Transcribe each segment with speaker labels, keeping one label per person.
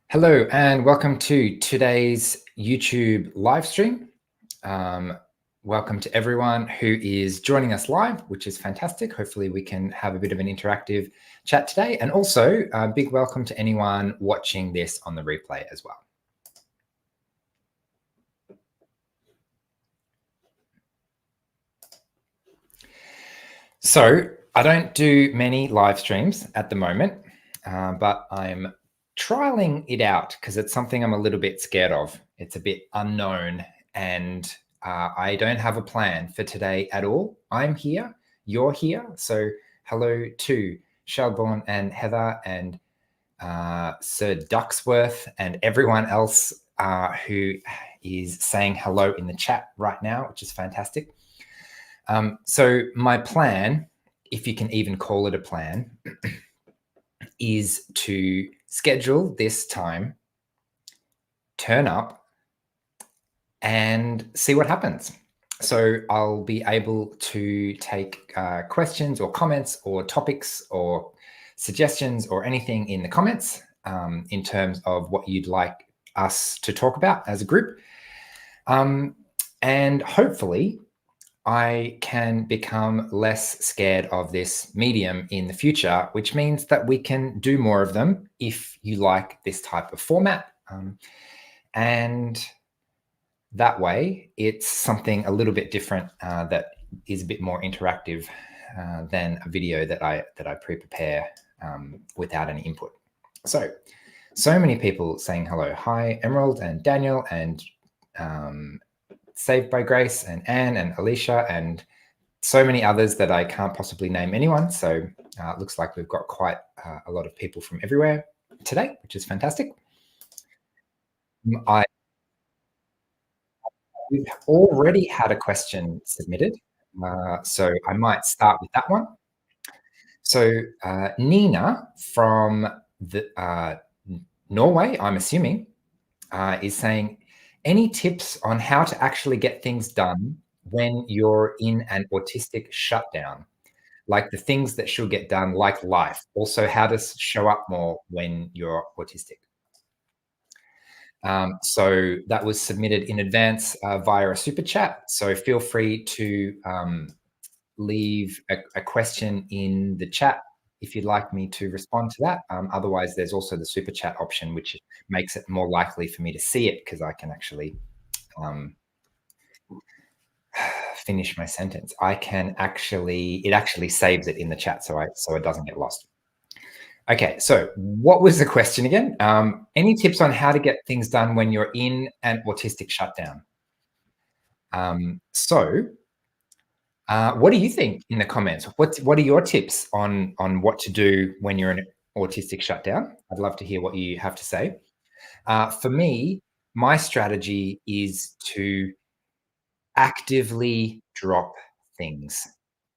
Speaker 1: Hello and welcome to today's YouTube live stream. Um, Welcome to everyone who is joining us live, which is fantastic. Hopefully we can have a bit of an interactive chat today. And also a big welcome to anyone watching this on the replay as well. So I don't do many live streams at the moment, but I'm trialing it out because it's something I'm a little bit scared of. It's a bit unknown and I don't have a plan for today at all. I'm here, you're here. So hello to Shelbourne and Heather and Sir Ducksworth and everyone else who is saying hello in the chat right now, which is fantastic. So my plan, if you can even call it a plan, is to schedule this time, turn up, and see what happens. So I'll be able to take questions or comments or topics or suggestions or anything in the comments in terms of what you'd like us to talk about as a group. And hopefully I can become less scared of this medium in the future, which means that we can do more of them if you like this type of format. And that way, it's something a little bit different that is a bit more interactive than a video that I pre-prepare without any input. So many people saying hello. Hi, Emerald and Daniel and Saved by Grace and Anne and Alicia and so many others that I can't possibly name anyone. So it looks like we've got quite a lot of people from everywhere today, which is fantastic. We've already had a question submitted, so I might start with that one. So Nina from Norway, I'm assuming, is saying, any tips on how to actually get things done when you're in an autistic shutdown? Like the things that should get done, like life. Also, how to show up more when you're autistic. So that was submitted in advance via a super chat. So feel free to leave a question in the chat if you'd like me to respond to that. Otherwise, there's also the super chat option, which makes it more likely for me to see it because I can actually finish my sentence. It actually saves it in the chat so it doesn't get lost. Okay, so what was the question again? Any tips on how to get things done when you're in an autistic shutdown? What do you think in the comments? What are your tips on what to do when you're in an autistic shutdown? I'd love to hear what you have to say. For me, my strategy is to actively drop things.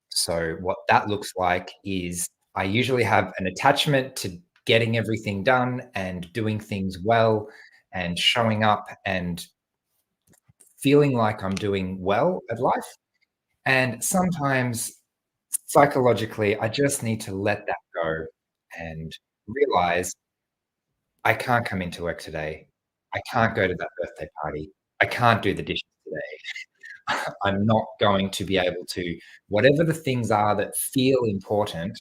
Speaker 1: So what that looks like is I usually have an attachment to getting everything done and doing things well and showing up and feeling like I'm doing well at life. And sometimes psychologically, I just need to let that go and realize I can't come into work today. I can't go to that birthday party. I can't do the dishes today. I'm not going to be able to, whatever the things are that feel important,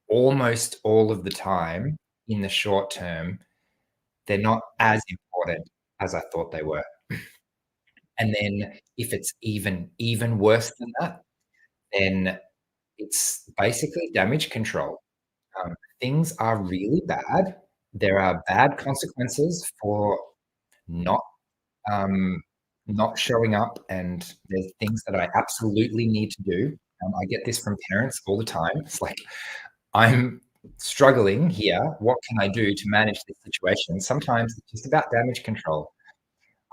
Speaker 1: almost all of the time in the short term, they're not as important as I thought they were. And then if it's even worse than that, then it's basically damage control. Things are really bad. There are bad consequences for not not showing up, and there's things that I absolutely need to do. I get this from parents all the time. It's like, I'm struggling here. What can I do to manage this situation? Sometimes it's just about damage control.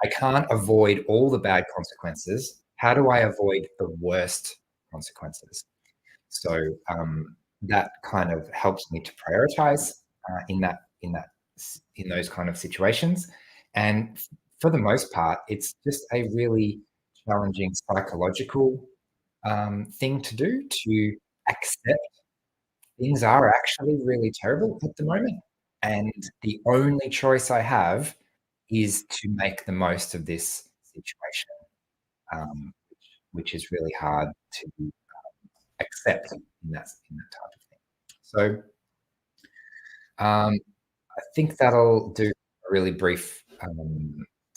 Speaker 1: I can't avoid all the bad consequences. How do I avoid the worst consequences? So that kind of helps me to prioritize in those kind of situations. And for the most part, it's just a really challenging psychological thing to do, to accept things are actually really terrible at the moment. and the only choice I have is to make the most of this situation, which is really hard to accept in that type of thing. So, um, I think that'll do a really brief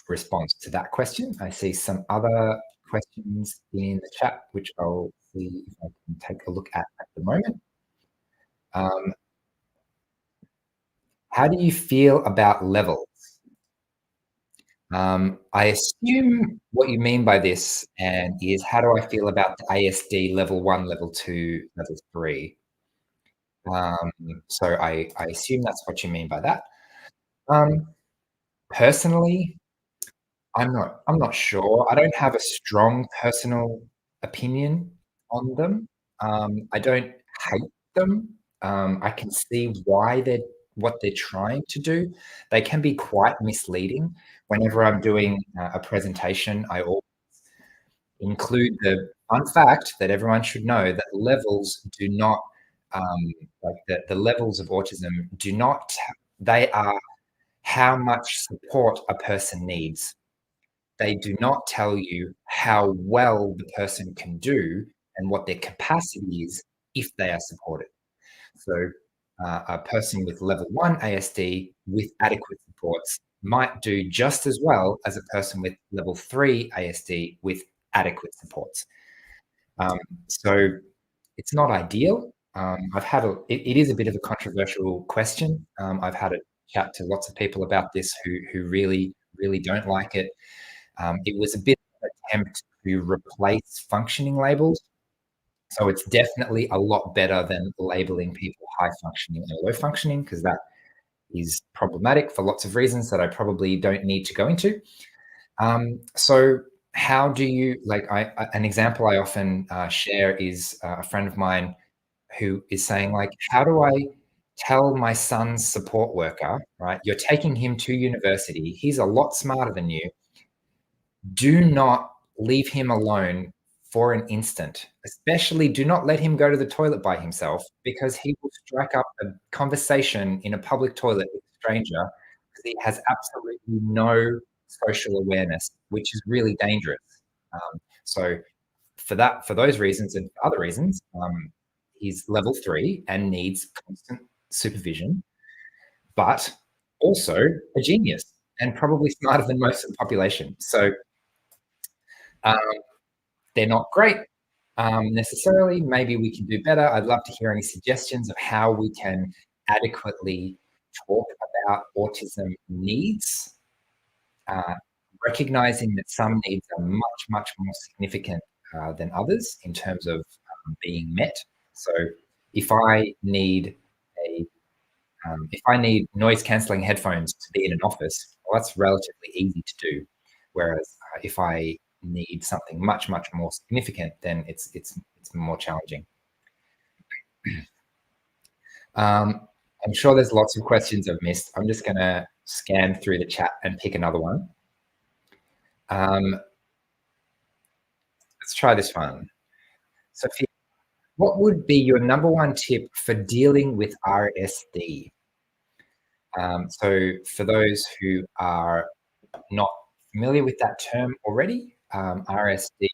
Speaker 1: response to that question. I see some other questions in the chat, which I'll see if I can take a look at the moment. Um, how do you feel about levels? I assume what you mean by this and is how do I feel about the ASD level 1, level 2, level 3? Um, so I assume that's what you mean by that. Um, Personally, I'm not sure. I don't have a strong personal opinion on them. I don't hate them. I can see why they're what they're trying to do. They can be quite misleading. Whenever I'm doing a presentation, I always include the fun fact that everyone should know that levels do not, like the levels of autism do not, they are how much support a person needs. They do not tell you how well the person can do and what their capacity is if they are supported. So, a person with level 1 ASD with adequate supports might do just as well as a person with level 3 ASD with adequate supports. Um, so, it's not ideal. It is a bit of a controversial question. I've had a chat to lots of people about this who really don't like it. It was a bit of an attempt to replace functioning labels. So it's definitely a lot better than labeling people high functioning and low functioning, because that is problematic for lots of reasons that I probably don't need to go into. So how do you like? An example I often share is a friend of mine who is saying like, how do I tell my son's support worker, right? You're taking him to university. He's a lot smarter than you. Do not leave him alone for an instant. Especially do not let him go to the toilet by himself because he will strike up a conversation in a public toilet with a stranger because he has absolutely no social awareness, which is really dangerous. So for those reasons and for other reasons, he's level 3 and needs constant supervision, but also a genius and probably smarter than most of the population. So, um, they're not great, necessarily. Maybe we can do better. I'd love to hear any suggestions of how we can adequately talk about autism needs, uh, recognizing that some needs are much more significant than others in terms of being met. So if I need a if I need noise cancelling headphones to be in an office, well, that's relatively easy to do. Whereas if I need something much more significant, then it's more challenging. I'm sure there's lots of questions I've missed. I'm just going to scan through the chat and pick another one. Let's try this one. Sophia, what would be your number one tip for dealing with RSD? So for those who are not familiar with that term already, RSD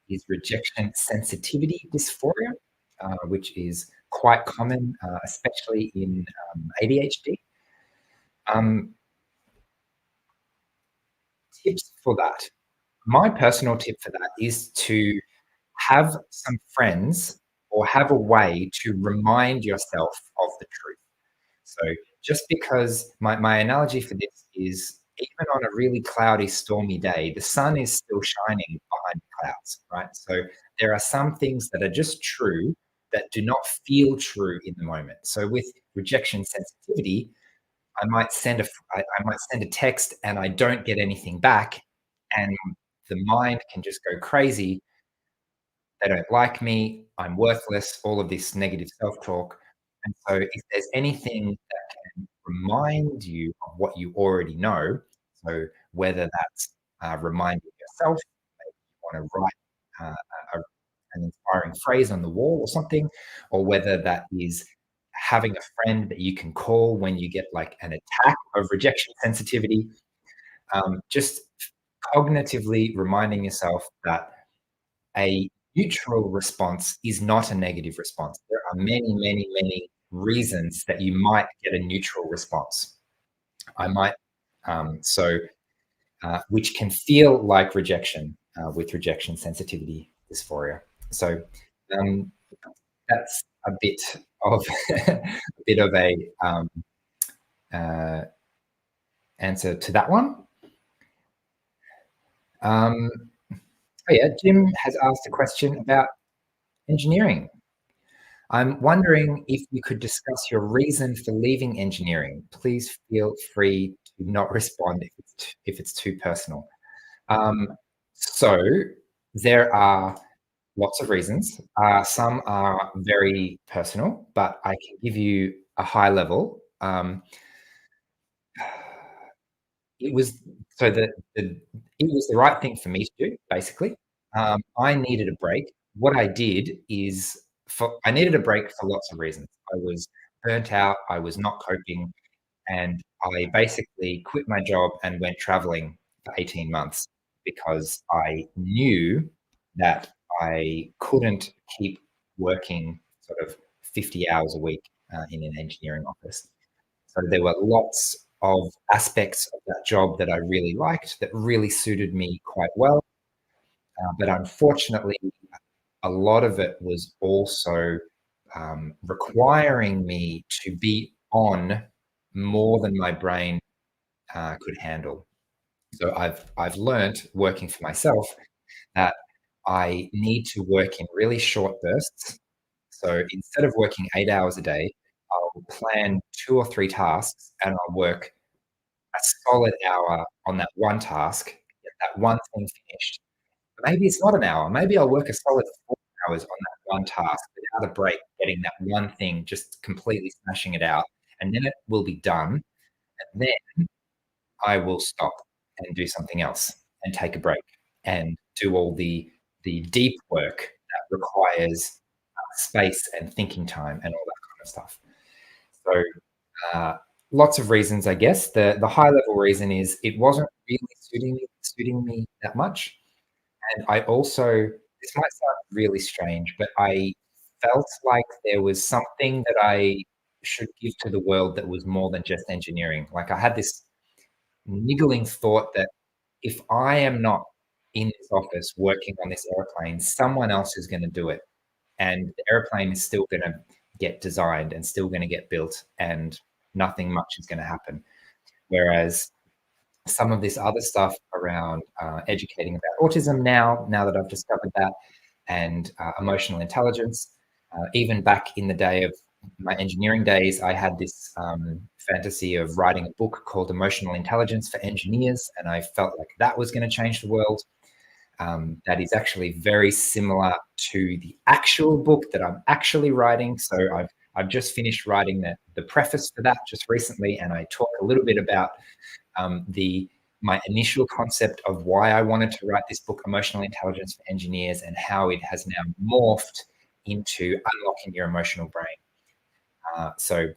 Speaker 1: is rejection sensitivity dysphoria, which is quite common, especially in ADHD. Um, Tips for that. My personal tip for that is to have some friends or have a way to remind yourself of the truth. So just because my analogy for this is even on a really cloudy, stormy day, the sun is still shining behind the clouds, right? So there are some things that are just true that do not feel true in the moment. So with rejection sensitivity, I might send a text and I don't get anything back, and the mind can just go crazy. They don't like me, I'm worthless, all of this negative self-talk. And so if there's anything that can remind you of what you already know, so whether that's reminding yourself, maybe you want to write an inspiring phrase on the wall or something, or whether that is having a friend that you can call when you get like an attack of rejection sensitivity. Just cognitively reminding yourself that a neutral response is not a negative response. There are many, many, many reasons that you might get a neutral response. I might, so which can feel like rejection with rejection sensitivity dysphoria. So um, that's a bit of a bit of a uh, answer to that one. Um, oh yeah, Jim has asked a question about engineering. I'm wondering if you could discuss your reason for leaving engineering. Please feel free to not respond if it's too personal. Um, so there are lots of reasons. Some are very personal, but I can give you a high level. It was so the it was the right thing for me to do, basically. I needed a break. What I did is I needed a break for lots of reasons. I was burnt out, I was not coping, and I basically quit my job and went traveling for 18 months because I knew that I couldn't keep working sort of 50 hours a week in an engineering office. So there were lots of aspects of that job that I really liked, that really suited me quite well. But unfortunately, a lot of it was also requiring me to be on more than my brain could handle. So I've learned working for myself that I need to work in really short bursts. So instead of working 8 hours a day, I'll plan 2 or 3 tasks and I'll work a solid hour on that one task, get that one thing finished. Maybe it's not an hour. Maybe I'll work a solid 4 hours on that one task without a break, getting that one thing, just completely smashing it out, and then it will be done. And then I will stop and do something else and take a break and do all the deep work that requires space and thinking time and all that kind of stuff. So uh, lots of reasons, I guess. The high level reason is it wasn't really suiting me that much, and I also this might sound really strange, but I felt like there was something that I should give to the world that was more than just engineering. Like I had this niggling thought that if I am not in this office working on this airplane, someone else is going to do it, and the airplane is still going to get designed and still going to get built, and nothing much is going to happen. Whereas some of this other stuff around educating about autism now that I've discovered that, and emotional intelligence. Even back in the day of my engineering days, I had this fantasy of writing a book called Emotional Intelligence for Engineers, and I felt like that was going to change the world. That is actually very similar to the actual book that I'm actually writing. So I've just finished writing the preface for that just recently, and I talk a little bit about my initial concept of why I wanted to write this book, Emotional Intelligence for Engineers, and how it has now morphed into unlocking your emotional brain. So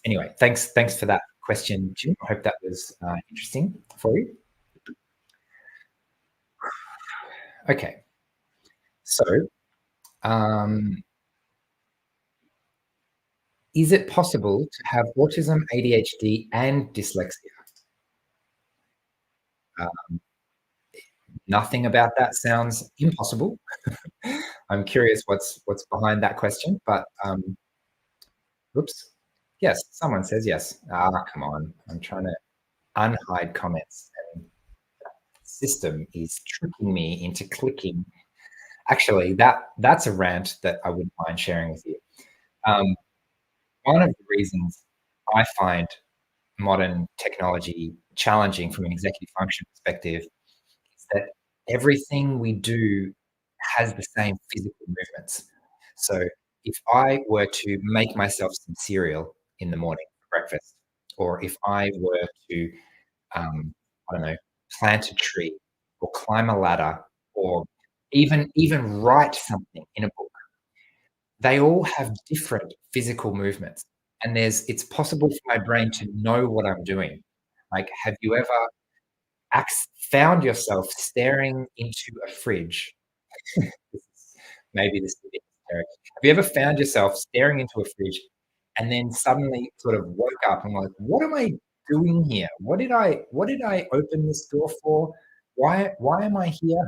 Speaker 1: anyway, thanks for that question, Jim. I hope that was interesting for you. Okay, so um, is it possible to have autism, ADHD, and dyslexia? Um, Nothing about that sounds impossible. I'm curious what's behind that question, but oops. Yes, someone says yes. Come on. I'm trying to unhide comments, and the system is tricking me into clicking. Actually, that's a rant that I wouldn't mind sharing with you. Um, One of the reasons I find modern technology challenging from an executive function perspective is that everything we do has the same physical movements. So if I were to make myself some cereal in the morning for breakfast, or if I were to, I don't know, plant a tree or climb a ladder, or even write something in a book, they all have different physical movements. and it's possible for my brain to know what I'm doing. Like, have you ever found yourself staring into a fridge? This is maybe this is a bit hysterical. Have you ever found yourself staring into a fridge and then suddenly sort of woke up and like, "What am I doing here? What did I open this door for? Why am I here?"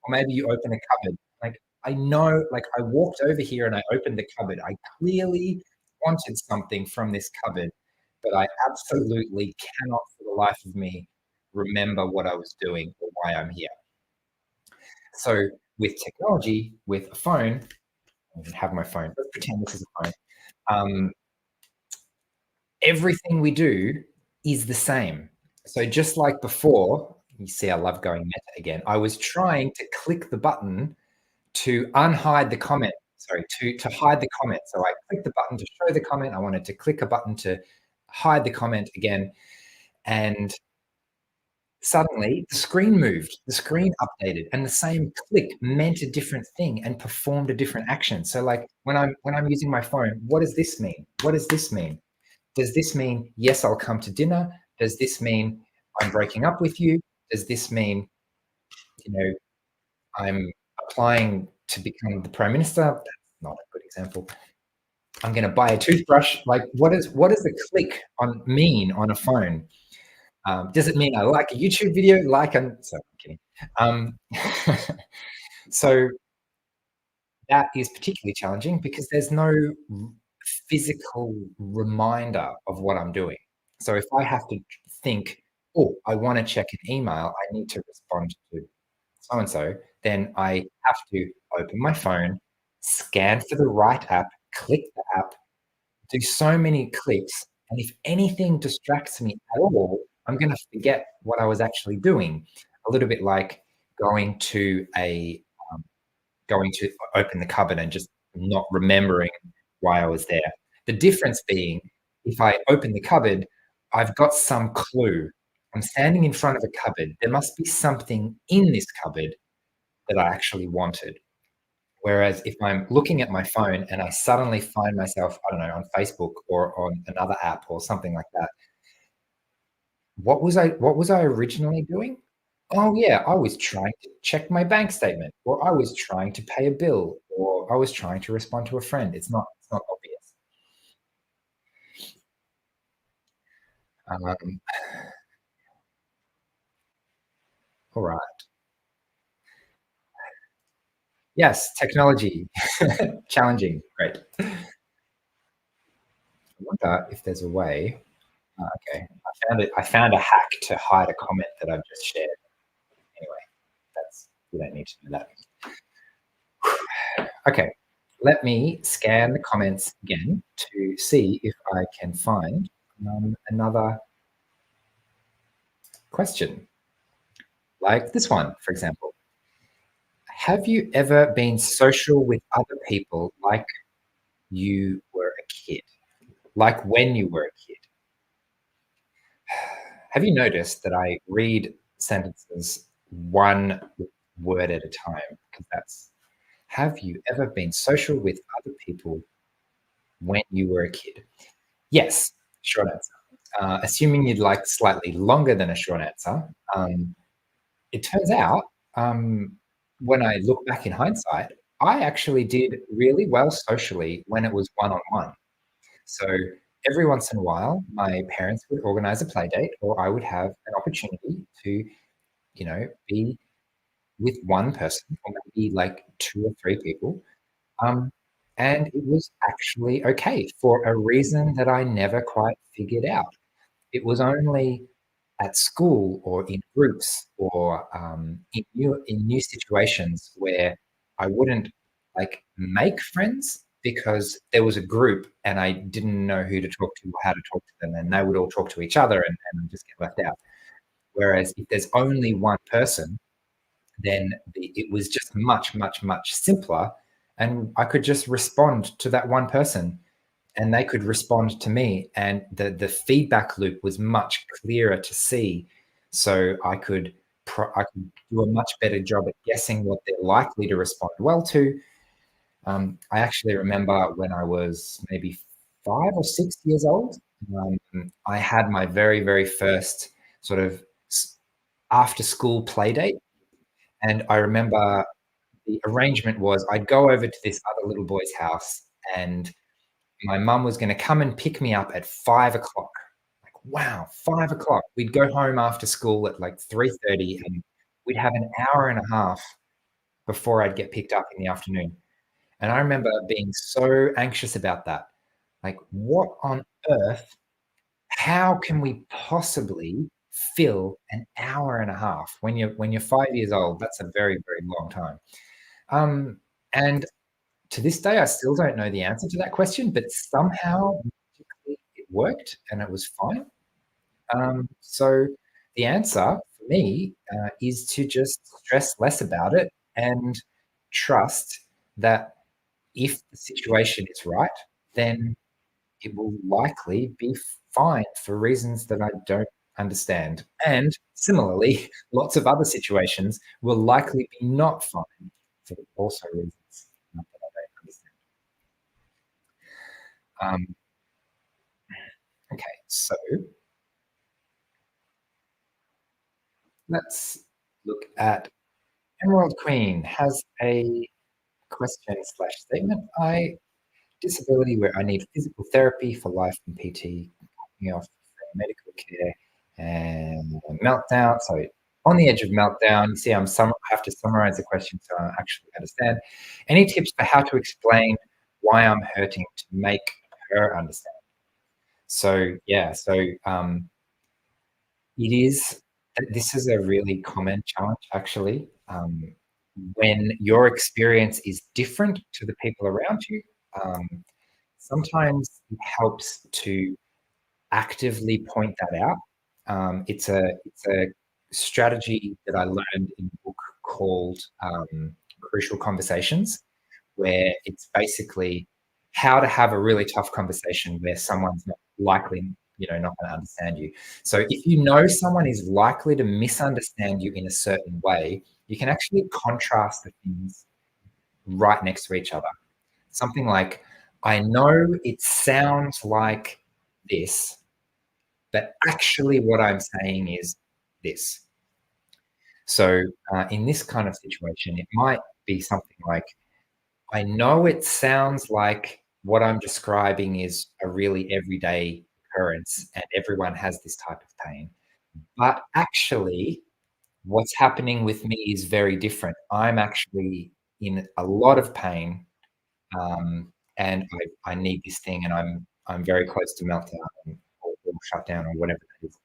Speaker 1: Or maybe you open a cupboard. Like, I know, like, I walked over here and I opened the cupboard. I clearly wanted something from this cupboard, but I absolutely cannot for the life of me remember what I was doing or why I'm here. So with technology, with a phone, I don't have my phone. Let's pretend this is a phone. Um, Everything we do is the same. So just like before, you see, I love going meta again. I was trying to click the button to unhide the comment. Sorry, to hide the comment. So I clicked the button to show the comment. I wanted to click a button to hide the comment again, and suddenly, the screen moved, the screen updated, and the same click meant a different thing and performed a different action. So, like, when I'm using my phone, what does this mean? What does this mean? Does this mean, yes, I'll come to dinner? Does this mean I'm breaking up with you? Does this mean, you know, I'm applying to become the prime minister? That's not a good example. I'm going to buy a toothbrush. Like, what does the click on mean on a phone? Does it mean I like a YouTube video? So I'm kidding. Um, so that is particularly challenging because there's no physical reminder of what I'm doing. So if I have to think, oh, I want to check an email, I need to respond to so and so, then I have to open my phone, scan for the right app, click the app, do so many clicks, and if anything distracts me at all, I'm gonna forget what I was actually doing. A little bit like going to a going to open the cupboard and just not remembering why I was there. The difference being, if I open the cupboard, I've got some clue. I'm standing in front of a cupboard. There must be something in this cupboard that I actually wanted. Whereas if I'm looking at my phone and I suddenly find myself, I don't know, on Facebook or on another app or something like that, what was I originally doing? Oh yeah, I was trying to check my bank statement, or I was trying to pay a bill, or I was trying to respond to a friend. It's not obvious. Um, all right. Yes, technology. Challenging. Great. I wonder if there's a way. Okay, I found it. I found a hack to hide a comment that I've just shared. Anyway, that's you don't need to know that. Okay, let me scan the comments again to see if I can find another question, like this one, for example. Have you ever been social with other people like you were a kid? Like when you were a kid? Have you noticed that I read sentences one word at a time? Because that's, have you ever been social with other people when you were a kid? Yes, short answer. Assuming you'd like slightly longer than a short answer, it turns out, um, when I look back in hindsight, I actually did really well socially when it was one on one. So every once in a while, my parents would organize a play date, or I would have an opportunity to, be with one person or maybe like two or three people. Um, and it was actually okay for a reason that I never quite figured out. It was only at school or in groups or in new situations where I wouldn't like make friends because there was a group and I didn't know who to talk to or how to talk to them, and they would all talk to each other and just get left out. Whereas if there's only one person, then it was just much, much, much simpler, and I could just respond to that one person and they could respond to me, and the feedback loop was much clearer to see. So I could do a much better job at guessing what they're likely to respond well to. I actually remember when I was maybe 5 or 6 years old. I had my very, very first sort of after school play date. And I remember the arrangement was I'd go over to this other little boy's house and my mum was going to come and pick me up at 5 o'clock. Like, wow, 5 o'clock. We'd go home after school at like 3:30 and we'd have an hour and a half before I'd get picked up in the afternoon. And I remember being so anxious about that. Like, what on earth? How can we possibly fill an hour and a half when you're 5 years old? That's a very, very long time. And to this day, I still don't know the answer to that question, but somehow magically it worked and it was fine. So the answer for me is to just stress less about it and trust that if the situation is right, then it will likely be fine for reasons that I don't understand. And similarly, lots of other situations will likely be not fine for also reasons that I don't understand. Um, okay, so let's look at Emerald Queen has a question slash statement. I disability where I need physical therapy for life and PT, me off medical care and meltdown. So on the edge of meltdown, you see, I have to summarize the question so I actually understand. Any tips for how to explain why I'm hurting to make her understand? So yeah, it is. This is a really common challenge, actually. When your experience is different to the people around you, um, sometimes it helps to actively point that out. It's a strategy that I learned in a book called Crucial Conversations, where it's basically how to have a really tough conversation where someone's not likely, not going to understand you. So if you know someone is likely to misunderstand you in a certain way, you can actually contrast the things right next to each other. Something like, I know it sounds like this, but actually what I'm saying is this. So in this kind of situation, it might be something like, I know it sounds like what I'm describing is a really everyday occurrence and everyone has this type of pain. But actually, what's happening with me is very different. I'm actually in a lot of pain, and I need this thing, and I'm very close to meltdown or shutdown or whatever it is.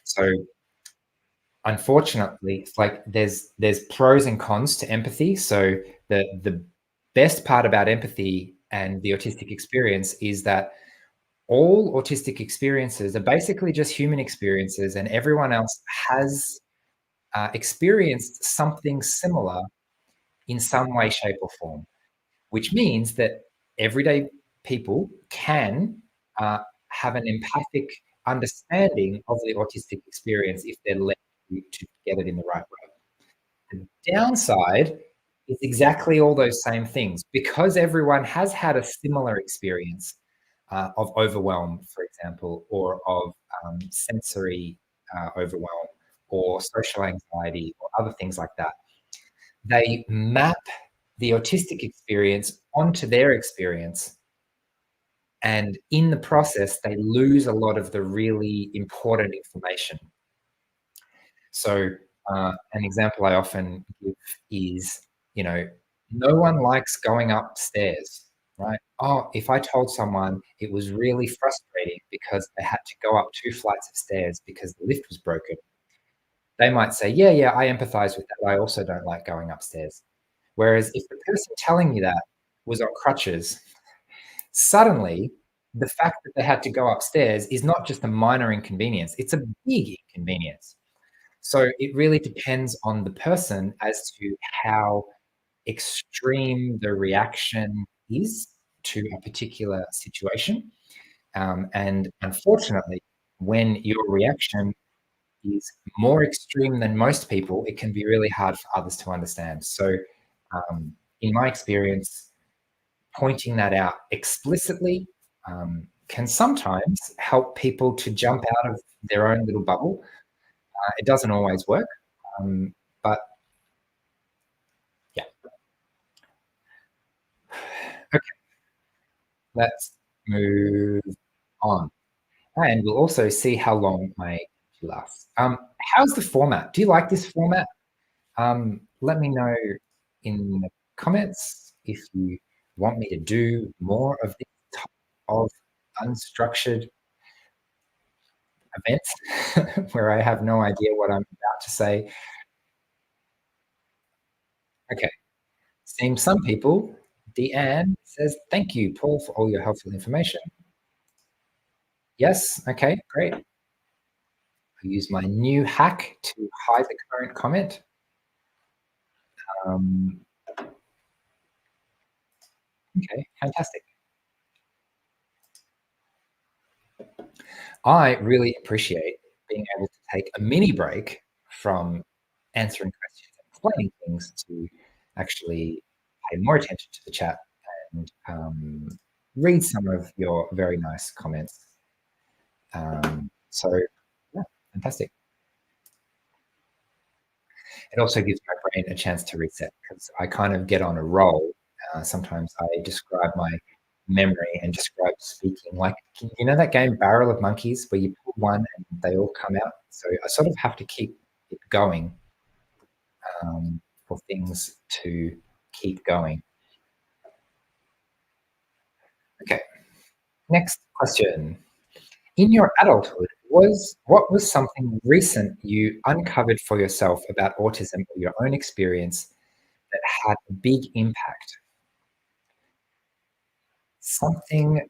Speaker 1: So unfortunately, it's like there's pros and cons to empathy. So the best part about empathy and the autistic experience is that all autistic experiences are basically just human experiences, and everyone else has experienced something similar in some way, shape, or form, which means that everyday people can uh, have an empathic understanding of the autistic experience if they're led to get it in the right way. The downside is exactly all those same things because everyone has had a similar experience of overwhelm, for example, or of sensory overwhelm, or social anxiety, or other things like that. They map the autistic experience onto their experience. And in the process, they lose a lot of the really important information. So, an example I often give is, you know, no one likes going upstairs, right? Oh, if I told someone it was really frustrating because they had to go up 2 flights of stairs because the lift was broken, they might say, yeah, yeah, I empathize with that. I also don't like going upstairs. Whereas if the person telling you that was on crutches, suddenly the fact that they had to go upstairs is not just a minor inconvenience, it's a big inconvenience. So it really depends on the person as to how extreme the reaction is to a particular situation. And unfortunately, when your reaction is more extreme than most people, it can be really hard for others to understand. So, in my experience, pointing that out explicitly can sometimes help people to jump out of their own little bubble. It doesn't always work, but yeah. Okay, let's move on. And we'll also see how long my lasts. How's the format? Do you like this format? Let me know in the comments if you want me to do more of this type of unstructured events where I have no idea what I'm about to say. Okay, seeing some people, Deanne says, thank you, Paul, for all your helpful information. Yes, okay, great. I'll use my new hack to hide the current comment. Um, okay, fantastic. I really appreciate being able to take a mini break from answering questions and explaining things to actually pay more attention to the chat and read some of your very nice comments. So, yeah, fantastic. It also gives my brain a chance to reset because I kind of get on a roll. Sometimes I describe my memory and describe speaking like, you know, that game Barrel of Monkeys where you pull one and they all come out. So I sort of have to keep it going for things to keep going. Okay, next question. In your adulthood, what was something recent you uncovered for yourself about autism or your own experience that had a big impact? Something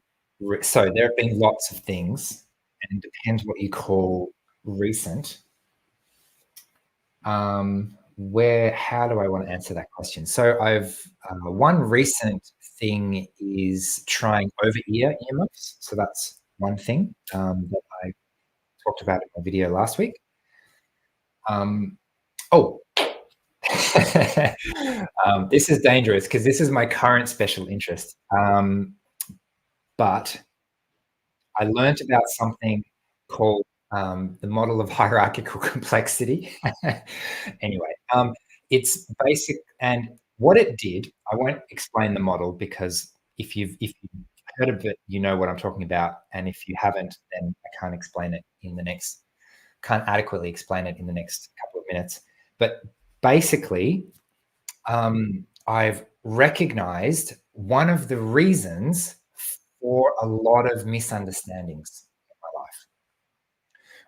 Speaker 1: so there have been lots of things, and it depends what you call recent. Where how do I want to answer that question? So I've one recent thing is trying over-ear earmuffs. So that's one thing that I talked about in my video last week. Oh, this is dangerous because this is my current special interest. But I learnt about something called the model of hierarchical complexity. Anyway, it's basic, and what it did, I won't explain the model because if you've heard of it, you know what I'm talking about, and if you haven't, then I can't adequately explain it in the next couple of minutes. But basically, I've recognized one of the reasons for a lot of misunderstandings in my life,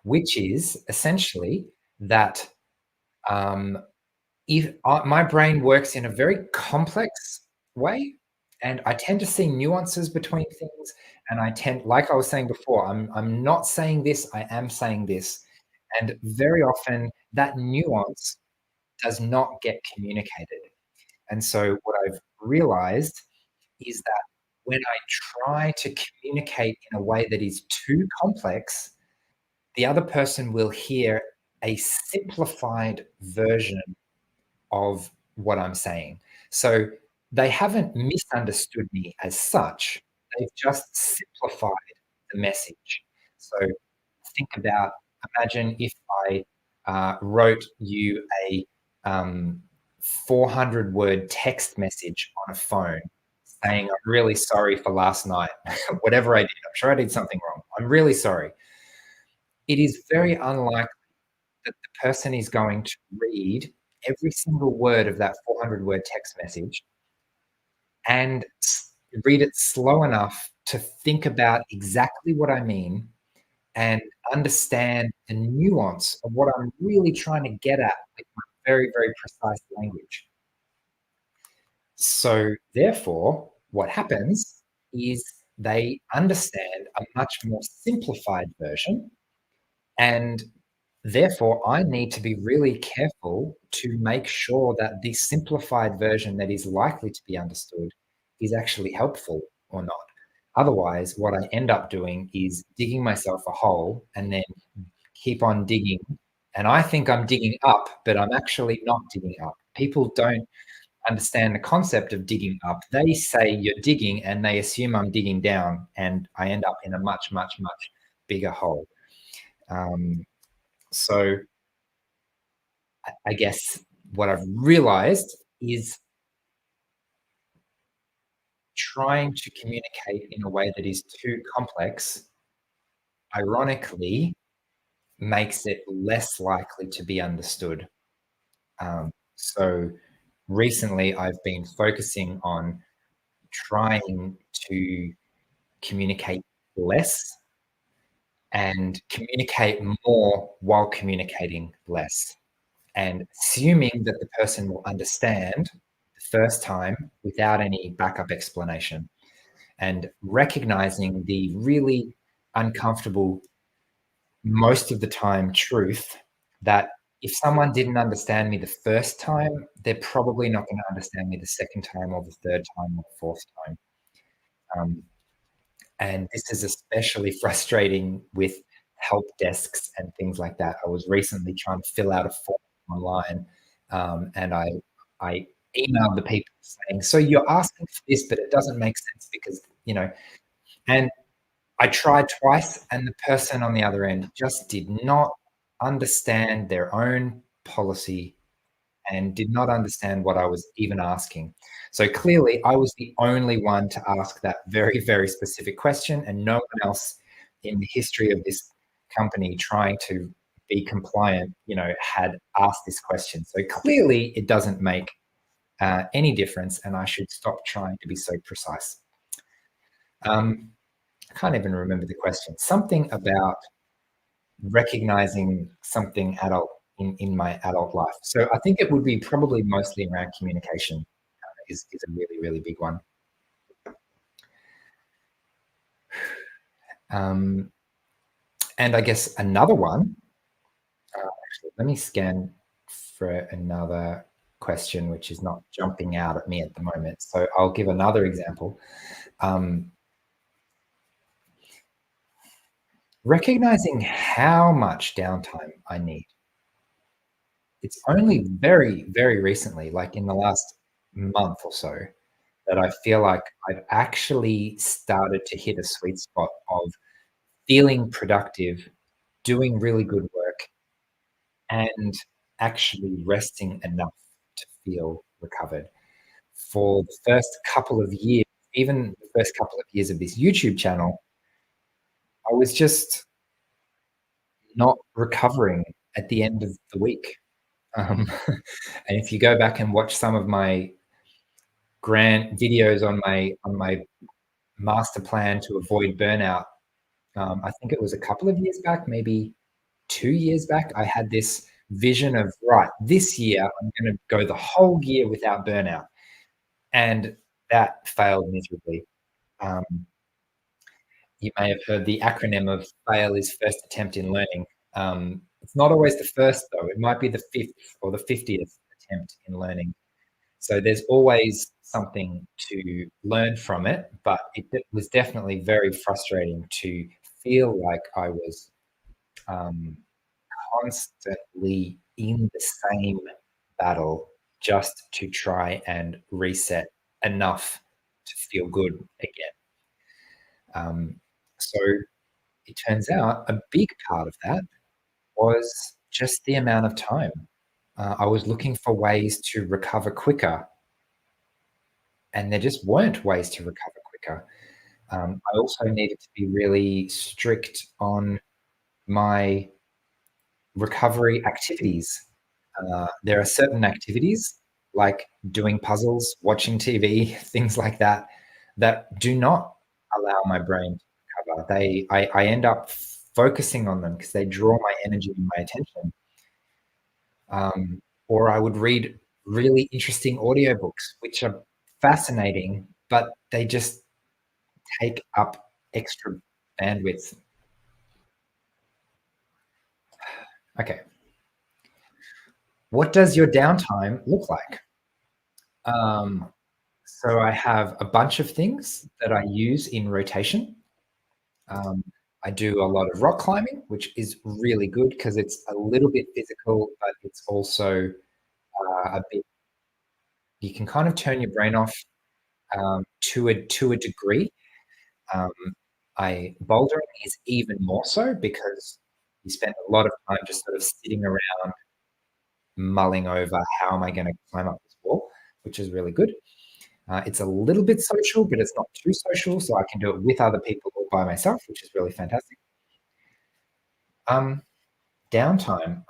Speaker 1: which is essentially that um, if my brain works in a very complex way, and I tend to see nuances between things, and I tend, like I was saying before, I'm not saying this, I am saying this, and very often that nuance does not get communicated. And so what I've realized is that when I try to communicate in a way that is too complex, the other person will hear a simplified version of what I'm saying. So they haven't misunderstood me as such, they've just simplified the message. So think about, imagine if I wrote you a 400 word text message on a phone saying, I'm really sorry for last night, whatever I did. I'm sure I did something wrong. I'm really sorry. It is very unlikely that the person is going to read every single word of that 400 word text message and read it slow enough to think about exactly what I mean and understand the nuance of what I'm really trying to get at with my very, very precise language. So, therefore, what happens is they understand a much more simplified version, and therefore, I need to be really careful to make sure that the simplified version that is likely to be understood is actually helpful or not. Otherwise, what I end up doing is digging myself a hole and then keep on digging. And I think I'm digging up, but I'm actually not digging up. People don't understand the concept of digging up. They say you're digging and they assume I'm digging down, and I end up in a much, much, much bigger hole. Um, so I guess what I've realized is trying to communicate in a way that is too complex, ironically, makes it less likely to be understood. So recently, I've been focusing on trying to communicate less and communicate more while communicating less, and assuming that the person will understand the first time without any backup explanation, and recognizing the really uncomfortable, most of the time, truth that if someone didn't understand me the first time, they're probably not going to understand me the second time or the third time or the fourth time. Um, and this is especially frustrating with help desks and things like that. I was recently trying to fill out a form online, and I emailed the people saying, "So you're asking for this, but it doesn't make sense because And I tried twice, and the person on the other end just did not understand their own policy and did not understand what I was even asking. So clearly, I was the only one to ask that very, very specific question, and no one else in the history of this company trying to be compliant, had asked this question. So clearly, it doesn't make any difference, and I should stop trying to be so precise. I can't even remember the question. Something about recognizing something adult in my adult life. So I think it would be probably mostly around communication, is a really, really big one. Um, and I guess another one, actually, let me scan for another question, which is not jumping out at me at the moment. So I'll give another example. Um, recognizing how much downtime I need. It's only very, very recently, like in the last month or so, that I feel like I've actually started to hit a sweet spot of feeling productive, doing really good work, and actually resting enough to feel recovered. For the first couple of years, even the first couple of years of this YouTube channel, I was just not recovering at the end of the week. Um, and if you go back and watch some of my grant videos on my master plan to avoid burnout, I think it was a couple of years back, maybe 2 years back, I had this vision of, right, this year I'm going to go the whole year without burnout, and that failed miserably. Um, you may have heard the acronym of fail is first attempt in learning. It's not always the first though; it might be the fifth or the 50th attempt in learning. So there's always something to learn from it, but it was definitely very frustrating to feel like I was um, constantly in the same battle just to try and reset enough to feel good again. So it turns out a big part of that was just the amount of time. I was looking for ways to recover quicker, and there just weren't ways to recover quicker. I also needed to be really strict on my recovery activities. There are certain activities like doing puzzles, watching TV, things like that, that do not allow my brain to recover. I end up focusing on them because they draw my energy and my attention. Or I would read really interesting audiobooks, which are fascinating, but they just take up extra bandwidth. Okay. What does your downtime look like? Um, so I have a bunch of things that I use in rotation. Um, I do a lot of rock climbing, which is really good because it's a little bit physical, but it's also a bit, you can kind of turn your brain off, to a degree. Um, I bouldering is even more so because you spend a lot of time just sort of sitting around mulling over how am I gonna climb up this wall, which is really good. It's a little bit social, but it's not too social, so I can do it with other people or by myself, which is really fantastic. Um, Downtime.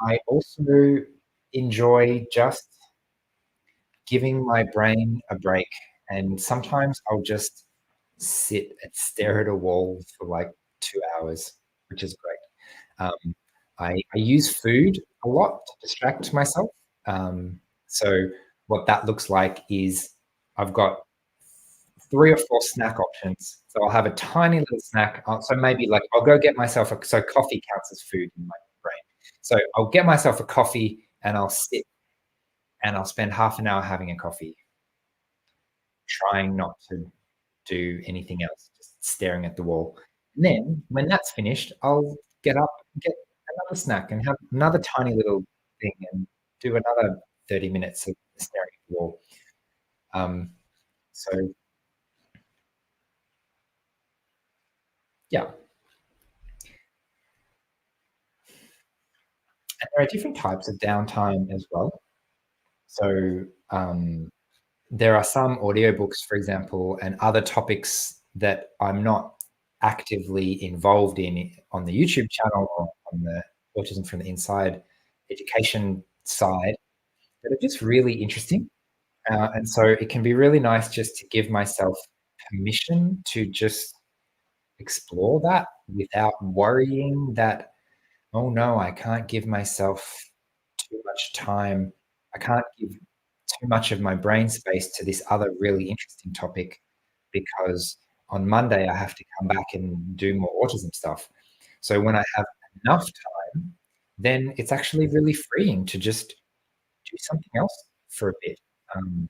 Speaker 1: I also enjoy just giving my brain a break, and sometimes I'll just sit and stare at a wall for like 2 hours, which is great. Um, I use food a lot to distract myself. So what that looks like is I've got 3 or 4 snack options. So I'll have a tiny little snack. So maybe like I'll go get myself a so coffee counts as food in my brain. So I'll get myself a coffee and I'll sit and I'll spend half an hour having a coffee, trying not to do anything else, just staring at the wall. And then when that's finished, I'll get up and get another snack and have another tiny little thing and do another 30 minutes of staring at the wall. Um, so yeah, and there are different types of downtime as well. So there are some audiobooks, for example, and other topics that I'm not actively involved in on the YouTube channel or on the Autism from the Inside education side that are just really interesting. And so it can be really nice just to give myself permission to just explore that without worrying that, oh no, I can't give myself too much time. I can't give too much of my brain space to this other really interesting topic because on Monday I have to come back and do more autism stuff. So when I have enough time, then it's actually really freeing to just do something else for a bit. And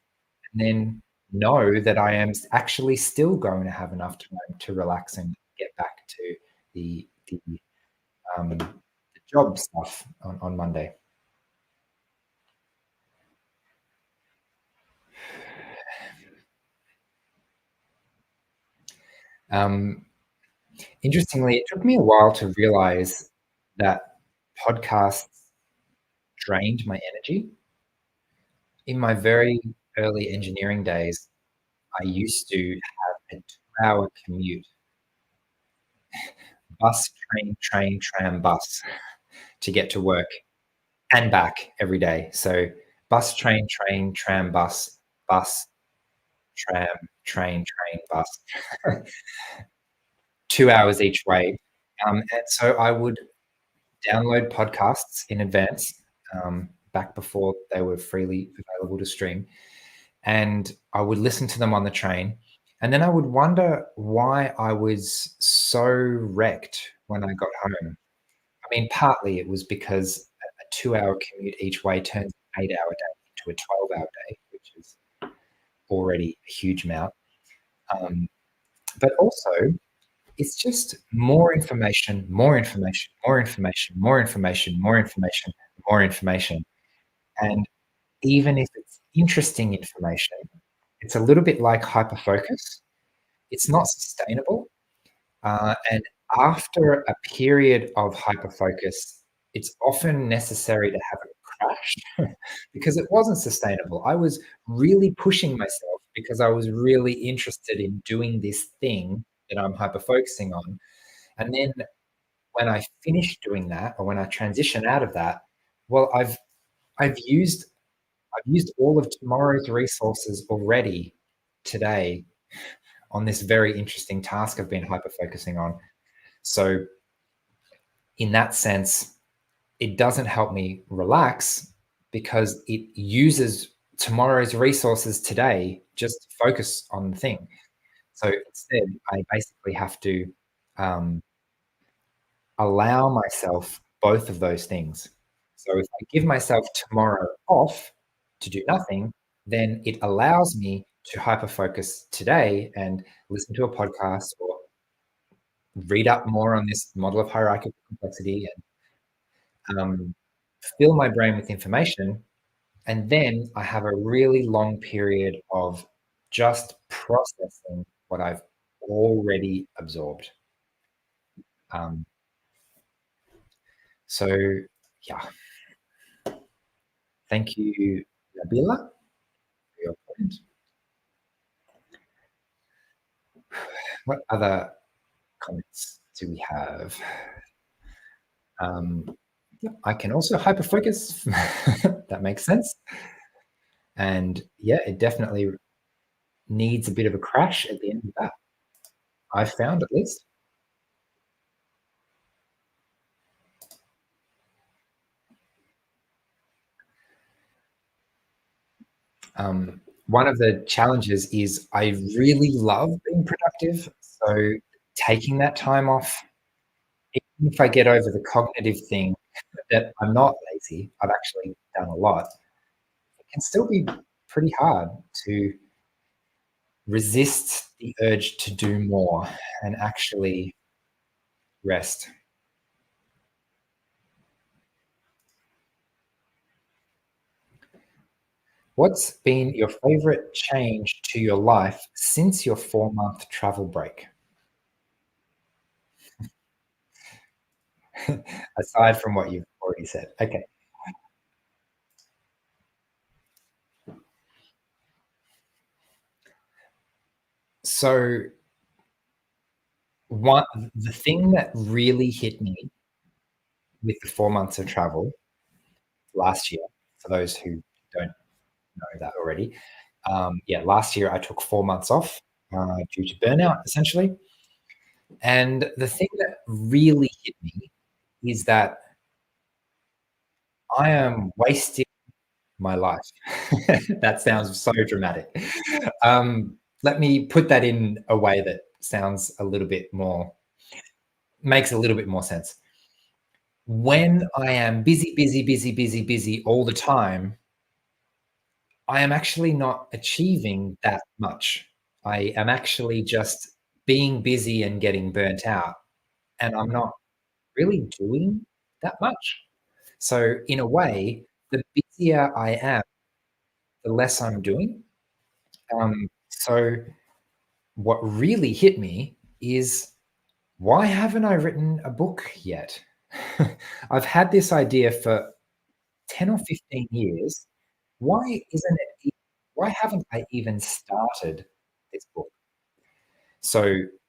Speaker 1: then know that I am actually still going to have enough time to relax and get back to the job stuff on Monday. Um, Interestingly, it took me a while to realize that podcasts drained my energy. In my very early engineering days, I used to have a 2-hour commute, bus, tram, bus to get to work and back every day. So bus, tram, bus, tram, bus, 2 hours each way. And so I would download podcasts in advance, back before they were freely available to stream, and I would listen to them on the train, and then I would wonder why I was so wrecked when I got home. I mean, partly it was because a 2-hour commute each way turns an 8-hour day into a 12-hour day, which is already a huge amount. Um, but also, it's just more information, more information, more information, more information, more information, more information. And even if it's interesting information, it's a little bit like hyperfocus. It's not sustainable. And after a period of hyperfocus, it's often necessary to have a crash because it wasn't sustainable. I was really pushing myself because I was really interested in doing this thing that I'm hyperfocusing on. And then when I finish doing that or when I transition out of that, well, I've used I've used all of tomorrow's resources already today on this very interesting task I've been hyper focusing on. So in that sense, it doesn't help me relax because it uses tomorrow's resources today just to focus on the thing. So instead, I basically have to um, allow myself both of those things. So if I give myself tomorrow off to do nothing, then it allows me to hyper focus today and listen to a podcast or read up more on this model of hierarchical complexity and fill my brain with information And then I have a really long period of just processing what I've already absorbed. Um, so, yeah, thank you, Nabila, for your point. What other comments do we have? Yeah, I can also hyperfocus. That makes sense. And yeah, it definitely needs a bit of a crash at the end of that. I've found at least. One of the challenges is I really love being productive. So taking that time off, even if I get over the cognitive thing that I'm not lazy, I've actually done a lot, it can still be pretty hard to resist the urge to do more and actually rest. What's been your favorite change to your life since your 4-month travel break? Aside from what you've already said. Okay. So one the thing that really hit me with the 4 months of travel last year, for those who don't know that already, yeah, last year I took 4 months off, due to burnout, essentially, and the thing that really hit me is that I am wasting my life. That sounds so dramatic. Let me put that in a way that sounds a little bit more makes a little bit more sense. When I am busy, busy, busy, busy, busy all the time, I am actually not achieving that much. I am actually just being busy and getting burnt out, and I'm not really doing that much. So, in a way, the busier I am, the less I'm doing. So what really hit me is why haven't I written a book yet? I've had this idea for 10 or 15 years. Why isn't it? Why haven't I even started this book? So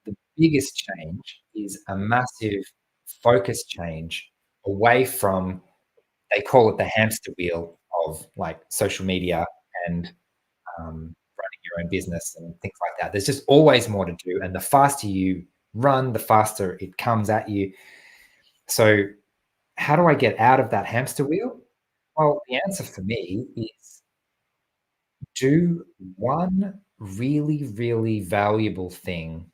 Speaker 1: the biggest change is a massive focus change away from, they call it the hamster wheel of like social media and running your own business and things like that. There's just always more to do. And the faster you run, the faster it comes at you. So, how do I get out of that hamster wheel? Well, the answer for me is do one really, really valuable thing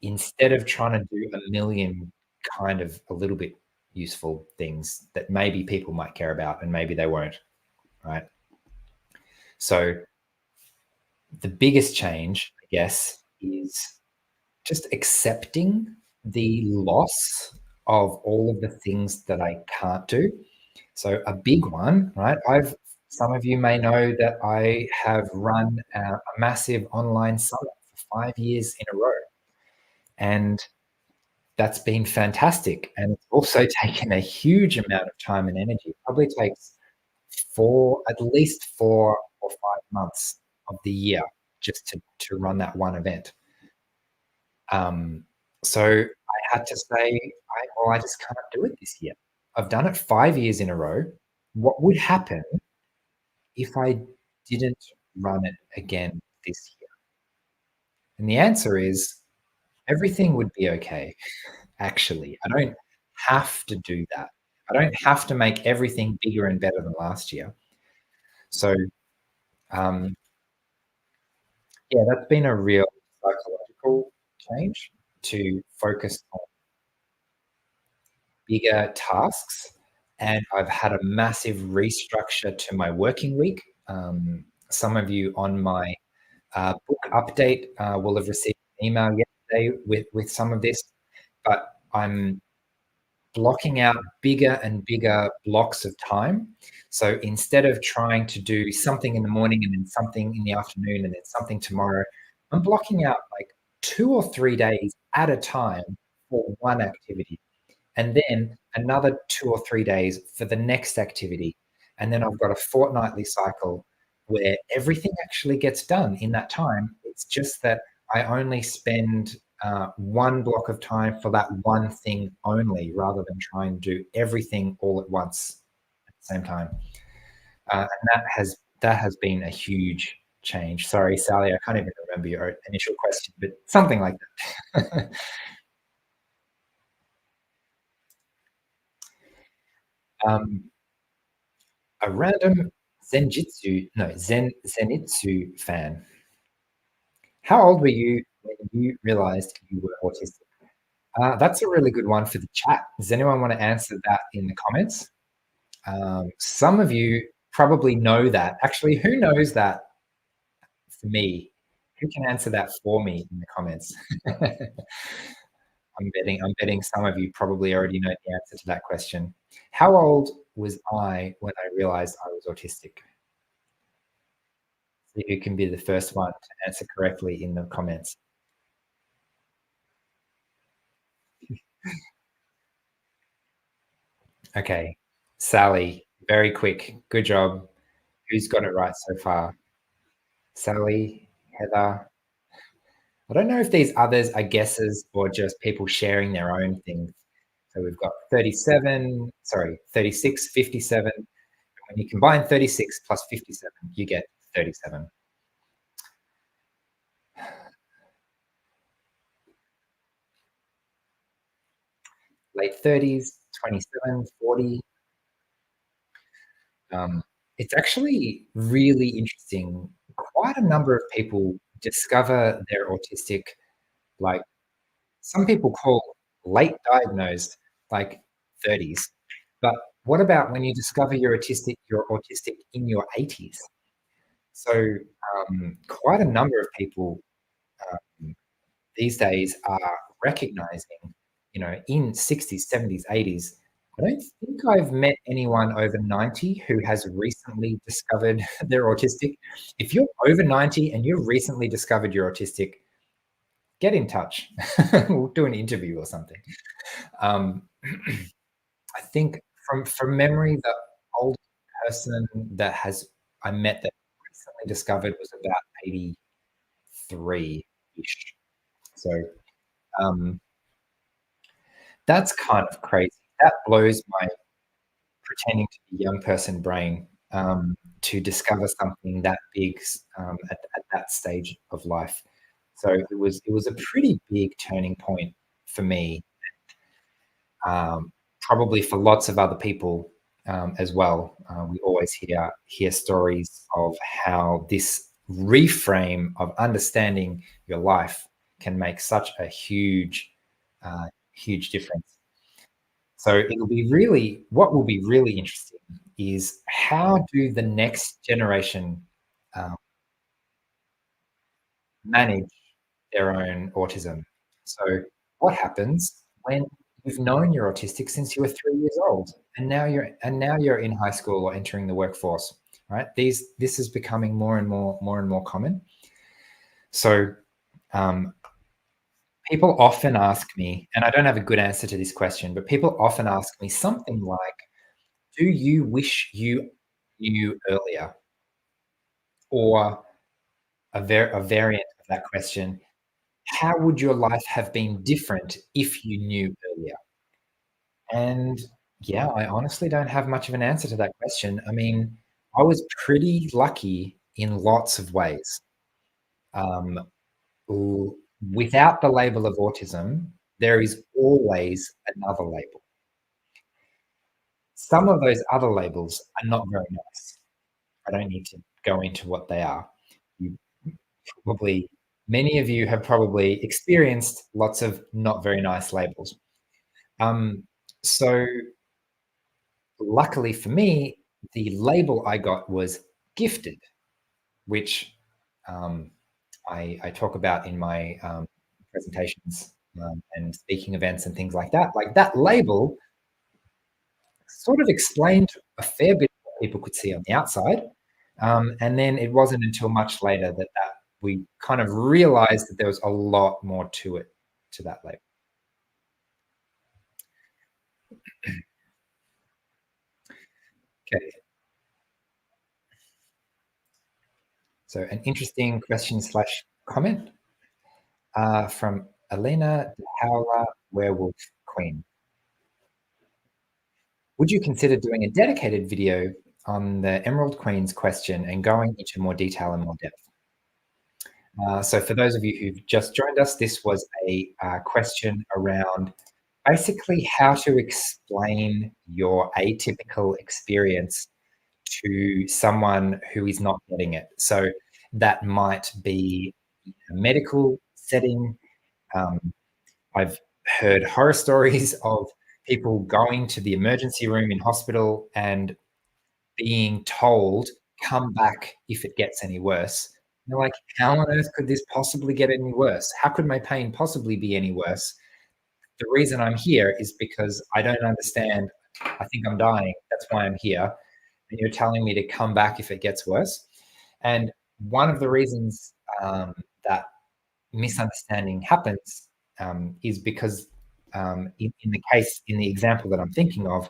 Speaker 1: instead of trying to do a million kind of a little bit useful things that maybe people might care about and maybe they won't, right? So, the biggest change, I guess, is just accepting the loss of all of the things that I can't do. So a big one, right? I've Some of you may know that I have run a massive online summit for 5 years in a row, and that's been fantastic. And it's also taken a huge amount of time and energy. It probably takes at least 4 or 5 months of the year just to run that one event. Um, so I had to say, I just can't do it this year. I've done it 5 years in a row. What would happen if I didn't run it again this year? And the answer is everything would be okay, actually. I don't have to do that. I don't have to make everything bigger and better than last year. So, um, yeah, that's been a real psychological change to focus on bigger tasks, and I've had a massive restructure to my working week. Some of you on my book update will have received an email yesterday with some of this, but I'm blocking out bigger and bigger blocks of time. So instead of trying to do something in the morning and then something in the afternoon and then something tomorrow, I'm blocking out like 2 or 3 days at a time for one activity, and then another 2 or 3 days for the next activity. And then I've got a fortnightly cycle where everything actually gets done in that time. It's just that I only spend one block of time for that one thing only, rather than try and do everything all at once at the same time. And that has been a huge change. Sorry, Sally, I can't even remember your initial question, but something like that. um, a random Zenitsu fan. How old were you when you realized you were autistic? That's a really good one for the chat. Does anyone want to answer that in the comments? Some of you probably know that. Actually, who knows that for me? Who can answer that for me in the comments? I'm betting some of you probably already know the answer to that question. How old was I when I realized I was autistic? See who can be the first one to answer correctly in the comments. Okay, Sally, very quick. Good job. Who's got it right so far? Sally, Heather. I don't know if these others are guesses or just people sharing their own things. So we've got 37, sorry, 36, 57. When you combine 36 plus 57, you get 37. Late 30s, 27, 40. Um, it's actually really interesting. Quite a number of people discover they're autistic, like some people call late diagnosed, like 30s. But what about when you discover you're autistic in your 80s? So quite a number of people um, these days are recognizing, in 60s, 70s, 80s. I don't think I've met anyone over 90 who has recently discovered they're autistic. If you're over 90 and you've recently discovered you're autistic, get in touch. We'll do an interview or something. Um, I think from memory, the oldest person that has I met that recently discovered was about 83-ish. So um, that's kind of crazy. That blows my pretending to be young person brain, to discover something that big at that stage of life. So it was a pretty big turning point for me, probably for lots of other people as well. We always hear stories of how this reframe of understanding your life can make such a huge difference. So what will be really interesting is how do the next generation um, manage their own autism. So what happens when you've known you're autistic since you were 3 years old, and now you're in high school or entering the workforce, right? This is becoming more and more common. So um, people often ask me, and I don't have a good answer to this question, but people often ask me something like, "Do you wish you knew earlier?" Or a variant of that question, how would your life have been different if you knew earlier? And yeah, I honestly don't have much of an answer to that question. I mean, I was pretty lucky in lots of ways. Um, Without the label of autism, there is always another label. Some of those other labels are not very nice. I don't need to go into what they are. You probably, many of you have probably experienced lots of not very nice labels. Um, so luckily for me, the label I got was gifted, which um, I talk about in my presentations and speaking events and things like that. Like that label sort of explained a fair bit of what people could see on the outside. And then it wasn't until much later that we kind of realized that there was a lot more to it, to that label. Okay. So an interesting question slash comment from Elena de Howler, Werewolf Queen. Would you consider doing a dedicated video on the Emerald Queen's question and going into more detail and more depth? So for those of you who've just joined us, this was a question around basically how to explain your atypical experience to someone who is not getting it. So that might be a medical setting. I've heard horror stories of people going to the emergency room in hospital and being told, come back if it gets any worse. And they're like, how on earth could this possibly get any worse? How could my pain possibly be any worse? The reason I'm here is because I don't understand. I think I'm dying. That's why I'm here. And you're telling me to come back if it gets worse. And one of the reasons that misunderstanding happens is because in the case, in the example that I'm thinking of,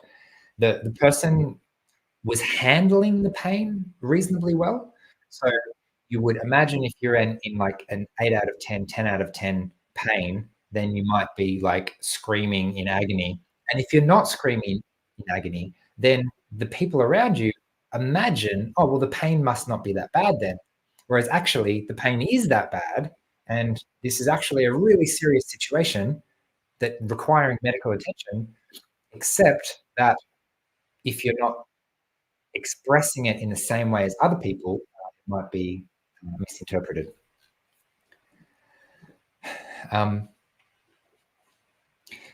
Speaker 1: the person was handling the pain reasonably well. So you would imagine if you're in like an 8 out of 10, 10 out of 10 pain, then you might be like screaming in agony. And if you're not screaming in agony, then the people around you imagine, oh, well, the pain must not be that bad then. Whereas actually the pain is that bad. And this is actually a really serious situation that requiring medical attention, except that if you're not expressing it in the same way as other people, it might be misinterpreted.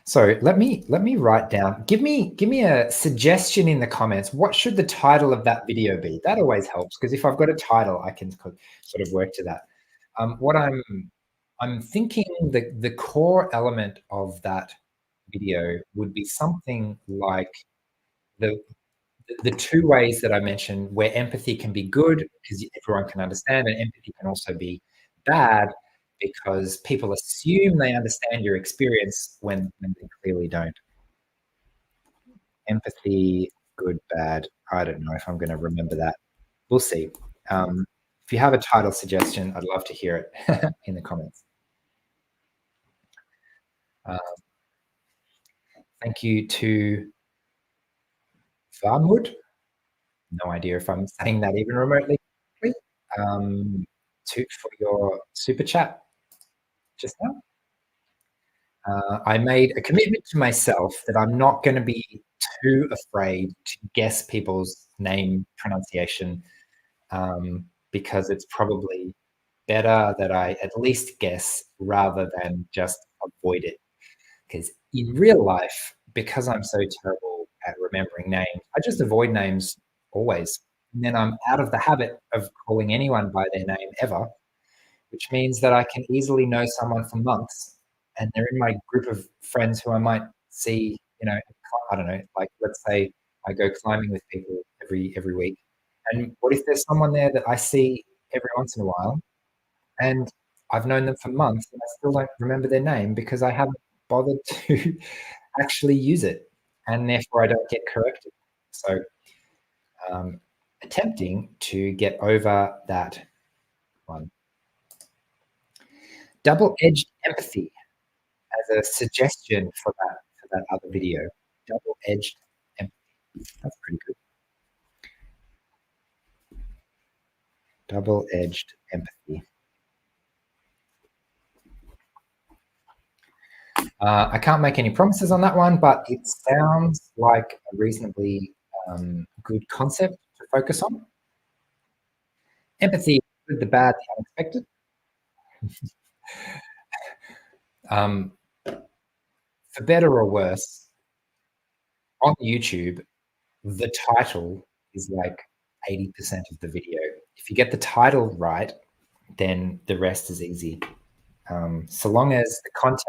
Speaker 1: So let me write down. Give me a suggestion in the comments. What should the title of that video be? That always helps, because if I've got a title, I can sort of work to that. What I'm thinking the core element of that video would be something like the two ways that I mentioned where empathy can be good because everyone can understand, and empathy can also be bad because people assume they understand your experience when they clearly don't. Empathy, good, bad. I don't know if I'm going to remember that. We'll see. If you have a title suggestion, I'd love to hear it in the comments. Thank you to Farmwood. No idea if I'm saying that even remotely. For your super chat just now. I made a commitment to myself that I'm not going to be too afraid to guess people's name pronunciation because it's probably better that I at least guess rather than just avoid it. Because in real life, because I'm so terrible at remembering names, I just avoid names always. And then I'm out of the habit of calling anyone by their name ever, which means that I can easily know someone for months and they're in my group of friends who I might see, I don't know, like let's say I go climbing with people every week. And what if there's someone there that I see every once in a while and I've known them for months and I still don't remember their name because I haven't bothered to actually use it, and therefore I don't get corrected. So attempting to get over that one. Double-edged empathy as a suggestion for that other video. Double-edged empathy. That's pretty good. Double-edged empathy. I can't make any promises on that one, but it sounds like a reasonably good concept to focus on. Empathy, good, the bad, the unexpected. For better or worse, on YouTube, the title is like 80% of the video. If you get the title right, then the rest is easy. So long as the content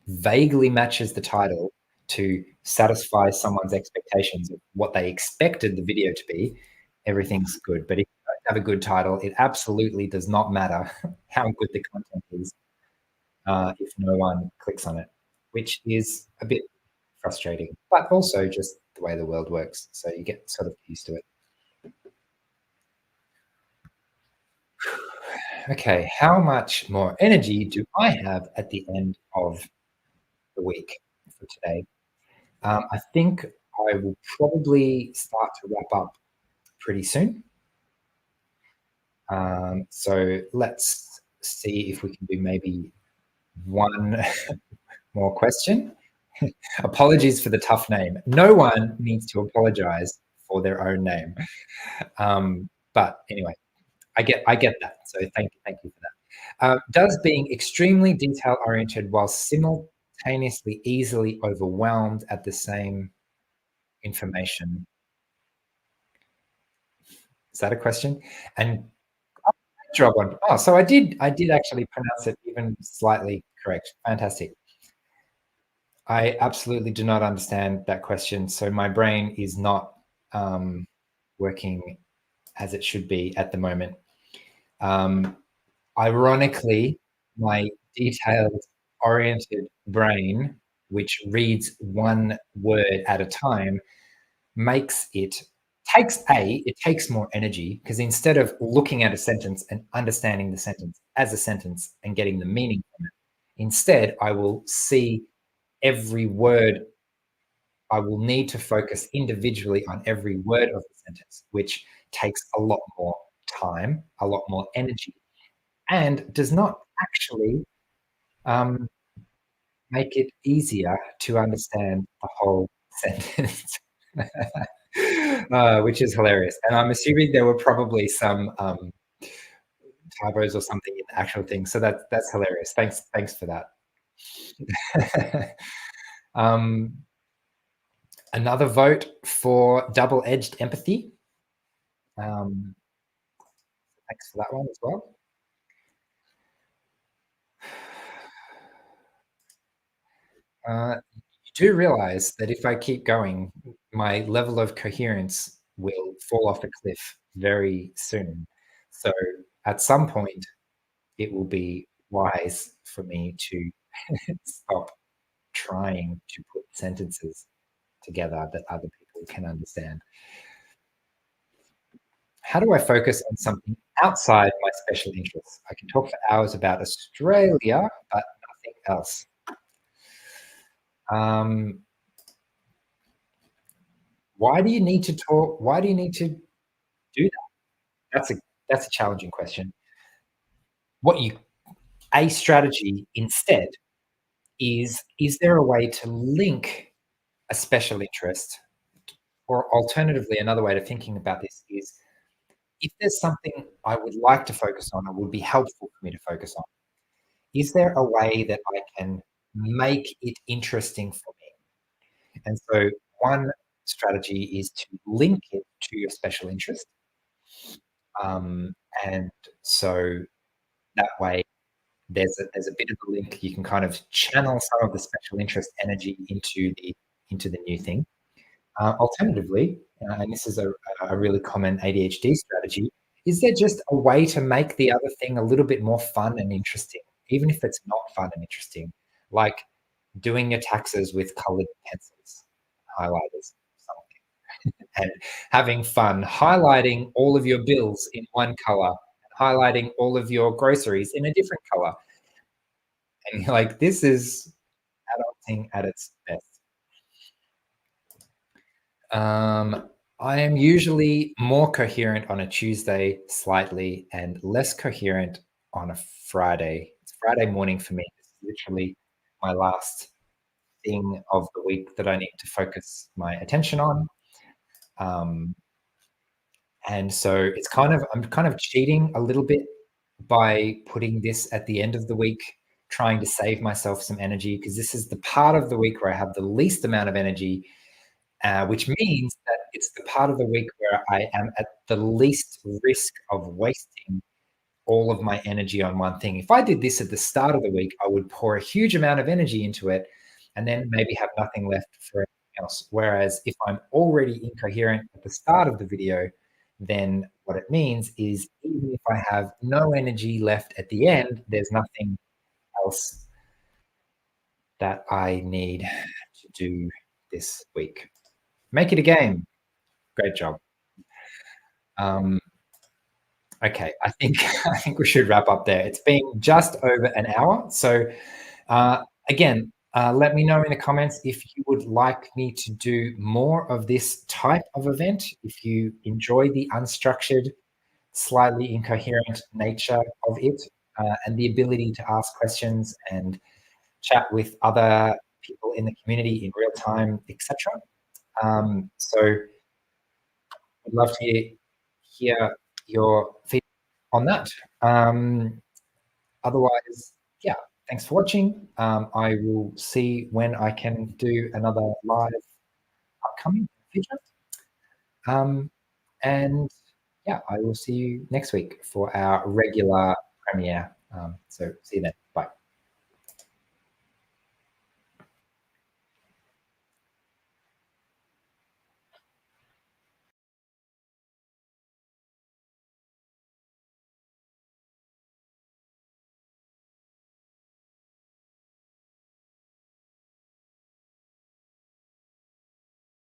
Speaker 1: vaguely matches the title, to satisfy someone's expectations of what they expected the video to be, everything's good. But if you don't have a good title, it absolutely does not matter how good the content is if no one clicks on it, which is a bit frustrating, but also just the way the world works. So you get sort of used to it. Okay, how much more energy do I have at the end of the week for today? I think I will probably start to wrap up pretty soon. So let's see if we can do maybe one more question. Apologies for the tough name. No one needs to apologize for their own name. But anyway, I get that. So thank you for that. Does being extremely detail oriented while simultaneously easily overwhelmed at the same information, is that a question? And great job on. Oh, so I did actually pronounce it even slightly correct. Fantastic. I absolutely do not understand that question. So my brain is not working as it should be at the moment. Um, Ironically, my detailed oriented brain, which reads one word at a time, makes it takes more energy because instead of looking at a sentence and understanding the sentence as a sentence and getting the meaning from it, instead I will see every word. I will need to focus individually on every word of the sentence, which takes a lot more time, a lot more energy, and does not actually um, make it easier to understand the whole sentence, which is hilarious. And I'm assuming there were probably some typos or something in the actual thing. So that's hilarious. Thanks for that. um, Another vote for double-edged empathy. Um, Thanks for that one as well. You do realize that if I keep going, my level of coherence will fall off a cliff very soon. So at some point, it will be wise for me to stop trying to put sentences together that other people can understand. How do I focus on something outside my special interests? I can talk for hours about Australia, but nothing else. Um, why do you need to talk? Why do you need to do that? That's a challenging question. What you A strategy instead is there a way to link a special interest? Or alternatively, another way of thinking about this is if there's something I would like to focus on or would be helpful for me to focus on, is there a way that I can make it interesting for me? And so one strategy is to link it to your special interest. Um, and so that way there's a bit of a link. You can kind of channel some of the special interest energy into the new thing. Alternatively, and this is a really common ADHD strategy, is there just a way to make the other thing a little bit more fun and interesting, even if it's not fun and interesting, like doing your taxes with colored pencils, highlighters, something, and having fun highlighting all of your bills in one color, highlighting all of your groceries in a different color. And you're like, this is adulting at its best. I am usually more coherent on a Tuesday, slightly, and less coherent on a Friday. It's Friday morning for me. It's literally my last thing of the week that I need to focus my attention on. Um, and so I'm kind of cheating a little bit by putting this at the end of the week, trying to save myself some energy because this is the part of the week where I have the least amount of energy, which means that it's the part of the week where I am at the least risk of wasting all of my energy on one thing. If I did this at the start of the week, I would pour a huge amount of energy into it. and then maybe have nothing left for anything else. Whereas if I'm already incoherent at the start of the video, then what it means is even if I have no energy left at the end, there's nothing else that I need to do this week. Make it a game. Great job. Um, okay, I think I think we should wrap up there. It's been just over an hour. So again, let me know in the comments if you would like me to do more of this type of event. If you enjoy the unstructured, slightly incoherent nature of it, and the ability to ask questions and chat with other people in the community in real time, etc. So I'd love to hear your feedback on that. Um, Otherwise, yeah, thanks for watching. I will see when I can do another live upcoming feature. And yeah, I will see you next week for our regular premiere. So see you then.